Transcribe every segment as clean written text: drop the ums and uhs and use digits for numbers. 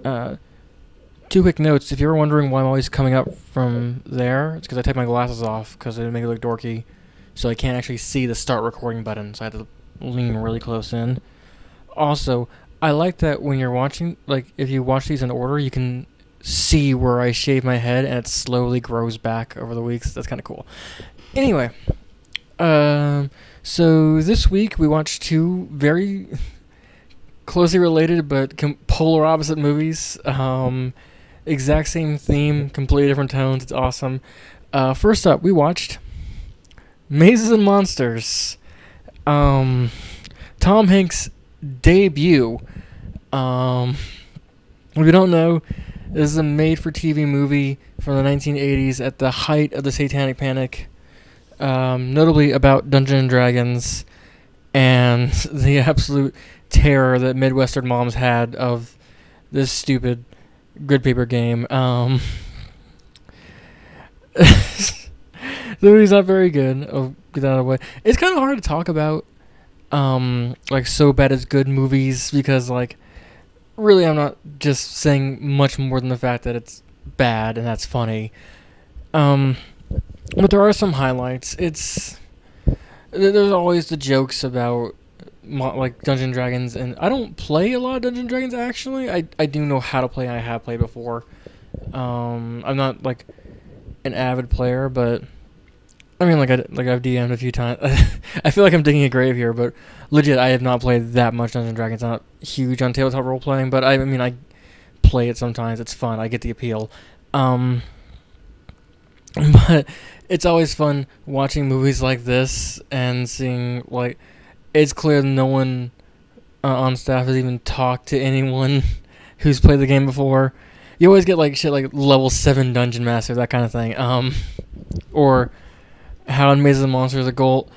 Uh, Two quick notes. If you're wondering why I'm always coming up from there, it's because I take my glasses off because they make it look dorky. So I can't actually see the start recording button, so I have to lean really close in. Also, I like that when you're watching, like, if you watch these in order, you can see where I shave my head and it slowly grows back over the weeks. That's kind of cool. Anyway, so this week we watched two very closely related but polar opposite movies. Exact same theme, completely different tones. It's awesome. First up, we watched Mazes and Monsters. Tom Hanks' debut. If you don't know, this is a made-for-TV movie from the 1980s at the height of the Satanic Panic, notably about Dungeons and Dragons and the absolute terror that Midwestern moms had of this stupid grid paper game. The movie's not very good. I'll get that out of the way. It's kind of hard to talk about like so bad it's good movies because like really I'm not just saying much more than the fact that it's bad and that's funny. But there are some highlights. There's always the jokes about like Dungeons and Dragons, and I don't play a lot of Dungeons and Dragons actually. I do know how to play. I have played before. I'm not like an avid player, but I mean, I've DM'd a few times. I feel like I'm digging a grave here, but legit, I have not played that much Dungeons and Dragons. I'm not huge on tabletop role playing, but I mean, I play it sometimes. It's fun. I get the appeal. But it's always fun watching movies like this and seeing like it's clear no one on staff has even talked to anyone who's played the game before. You always get like shit like level 7 dungeon master, that kind of thing. Or how in Mazes and Monsters, the goal,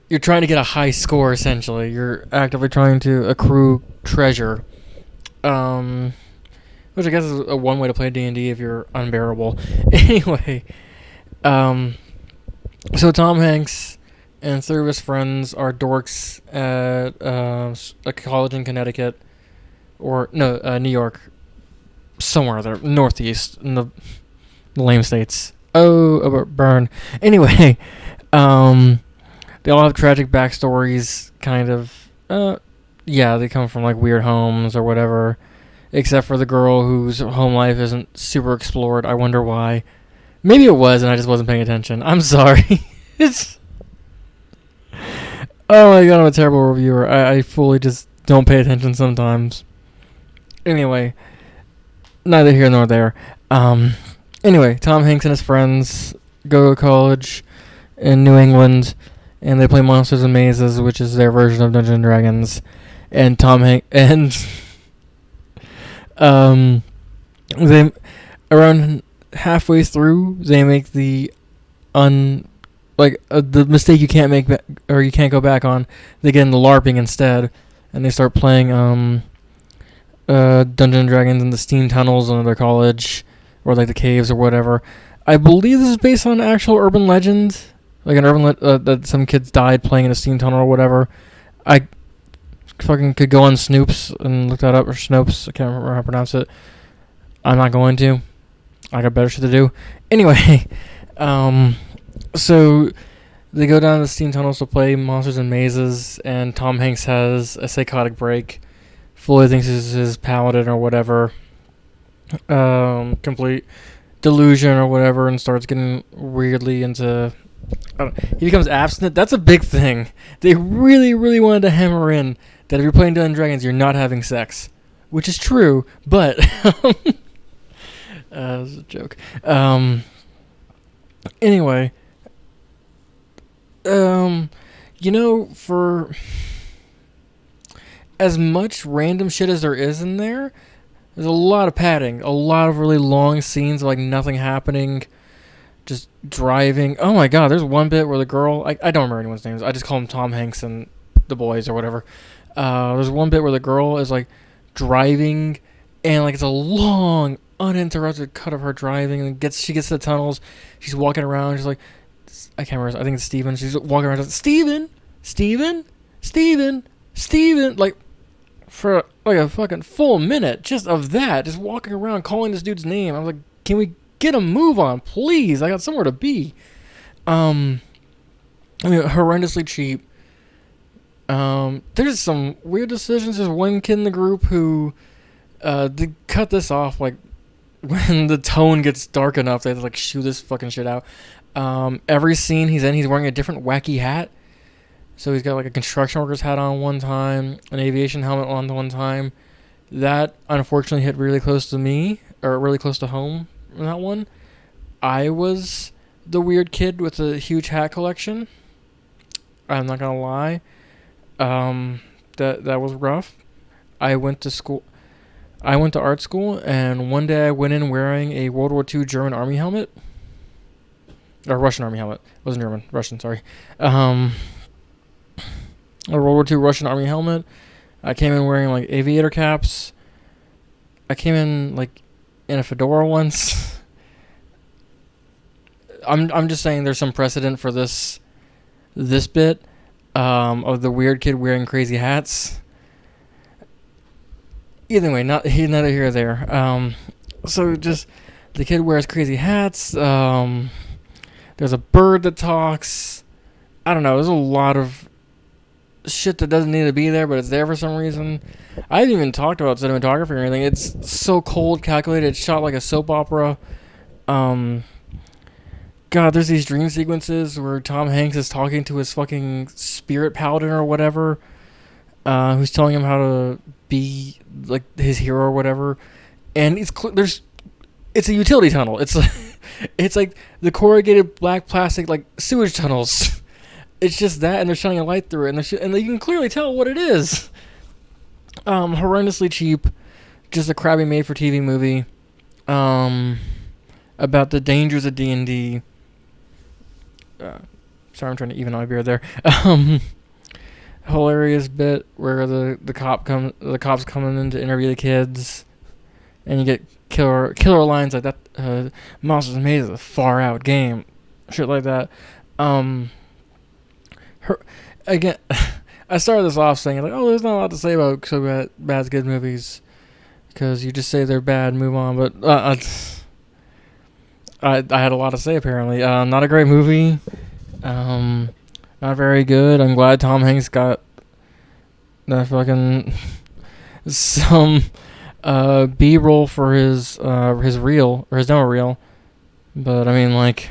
you're trying to get a high score, essentially. You're actively trying to accrue treasure. Which I guess is a one way to play D&D if you're unbearable. Anyway, so Tom Hanks and three of his friends are dorks at a college in Connecticut. Or, no, New York. Somewhere there, northeast, in the lame states. Oh, burn. Anyway, they all have tragic backstories, kind of. Yeah, they come from, like, weird homes or whatever. Except for the girl whose home life isn't super explored. I wonder why. Maybe it was, and I just wasn't paying attention. I'm sorry. It's... Oh my god, I'm a terrible reviewer. I fully just don't pay attention sometimes. Anyway, neither here nor there. Anyway, Tom Hanks and his friends go to college in New England, and they play Monsters and Mazes, which is their version of Dungeons and Dragons. And Tom Hanks and they around halfway through they make the the mistake you can't make or you can't go back on. They get into LARPing instead, and they start playing Dungeons and Dragons in the steam tunnels under their college, or like the caves or whatever. I believe this is based on actual urban legend, like an urban that some kids died playing in a steam tunnel or whatever. I fucking could go on Snoops and look that up, or Snopes. I can't remember how to pronounce it. I'm not going to. I got better shit to do. Anyway, so they go down the steam tunnels to play Monsters and Mazes, and Tom Hanks has a psychotic break. Fully thinks this is his paladin or whatever. Complete delusion or whatever, and starts getting weirdly into... he becomes abstinent. That's a big thing. They really, really wanted to hammer in that if you're playing Dungeons & Dragons, you're not having sex. Which is true, but... that was a joke. Anyway... for as much random shit as there is in there, there's a lot of padding, a lot of really long scenes of like nothing happening, just driving. Oh my god, there's one bit where the girl, I don't remember anyone's names, I just call them Tom Hanks and the boys or whatever. There's one bit where the girl is like driving, and like it's a long uninterrupted cut of her driving, and she gets to the tunnels, she's walking around, she's like, I can't remember. I think it's Steven. She's walking around. Steven, like, for like a fucking full minute just of that, just walking around calling this dude's name. I was like, can we get a move on, please? I got somewhere to be. Um, I mean, horrendously cheap. There's some weird decisions. There's one kid in the group who did cut this off like when the tone gets dark enough. They have to like shoot this fucking shit out. Every scene he's in, he's wearing a different wacky hat. So he's got like a construction worker's hat on one time, an aviation helmet on one time. That unfortunately hit really close to me, or really close to home in that one. I was the weird kid with a huge hat collection. I'm not gonna lie. That was rough. I went to school. I went to art school, and one day I went in wearing a World War II German Army helmet, or Russian Army helmet. It wasn't German, Russian. Sorry. A World War II Russian Army helmet. I came in wearing like aviator caps. I came in like in a fedora once. I'm just saying there's some precedent for this bit of the weird kid wearing crazy hats. Either way, neither here or there. So just the kid wears crazy hats. There's a bird that talks. I don't know. There's a lot of shit that doesn't need to be there, but it's there for some reason. I haven't even talked about cinematography or anything. It's so cold, calculated. It's shot like a soap opera. God, there's these dream sequences where Tom Hanks is talking to his fucking spirit paladin or whatever, who's telling him how to be like his hero or whatever. And it's a utility tunnel. It's like, it's like the corrugated black plastic like sewage tunnels. It's just that, and they're shining a light through it, and you can clearly tell what it is. Horrendously cheap, just a crappy made-for-TV movie. About the dangers of D&D. Sorry, I'm trying to even out my beard there. Hilarious bit where the cops coming in to interview the kids, and you get killer lines like that. Monsters Made is a far out game, shit like that. Again, I started this off saying like, oh, there's not a lot to say about so bad good movies because you just say they're bad, move on. But I had a lot to say apparently. Not a great movie. Not very good. I'm glad Tom Hanks got that fucking some B-roll for his reel or his demo reel. But I mean, like,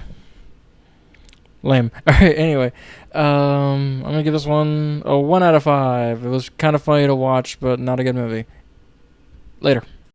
lame. All right. Anyway, I'm gonna give this one a 1 out of 5. It was kind of funny to watch, but not a good movie. Later.